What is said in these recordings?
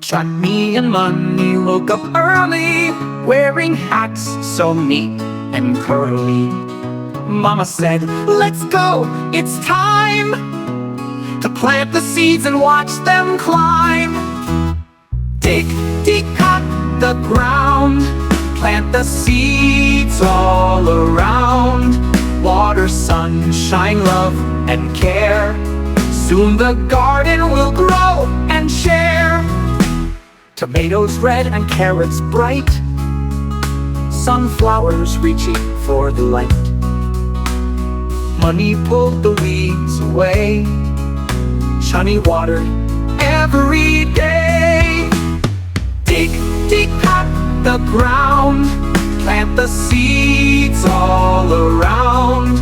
Chunni and Munni woke up early, wearing hats so neat and curly. Mama said, "Let's go, it's time to plant the seeds and watch them climb." Dig, dig, cut the ground, plant the seeds all around. Water, sunshine, love, and care. Soon the garden will grow and share. Tomatoes red and carrots bright, sunflowers reaching for the light. Munni pulled the weeds away, Chunni watered every day. Dig, dig, cut the ground, plant the seeds all around.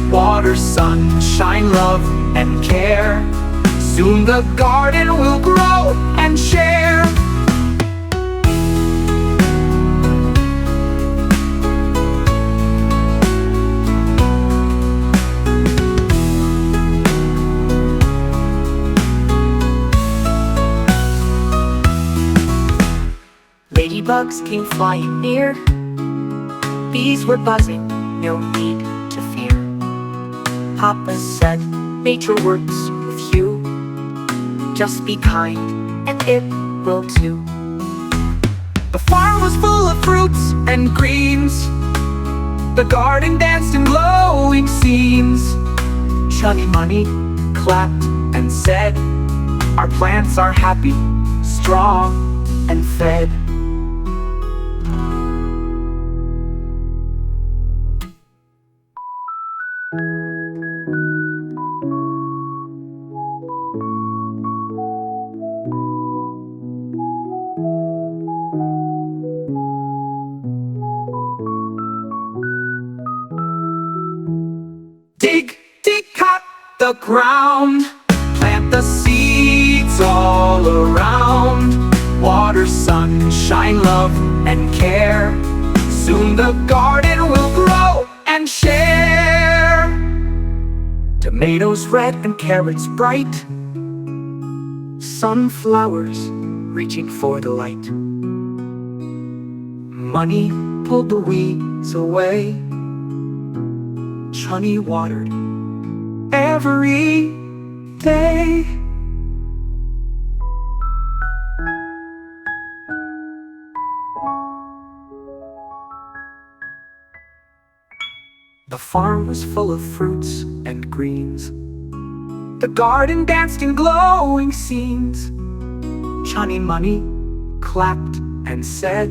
Water, sunshine, love, and care. Soon the garden will grow and share. Ladybugs came flying near, bees were buzzing, no need to fear. Papa said, "Nature works with you, just be kind and it will too." The farm was full of fruits and greens, the garden danced in glowing scenes. Chunni Munni clapped and said, "Our plants are happy, strong, and fed." Dig, dig, cut the ground, plant the seeds all around. Water, sunshine, love, and care. Soon the garden will grow and share. Tomatoes red and carrots bright, sunflowers reaching for the light. Munni pulled the weeds away, Chunni watered every day. The farm was full of fruits and greens, the garden danced in glowing scenes. Chunni Munni clapped and said,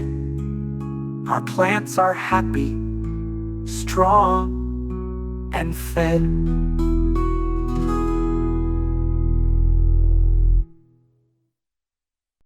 "Our plants are happy, strong, and fed."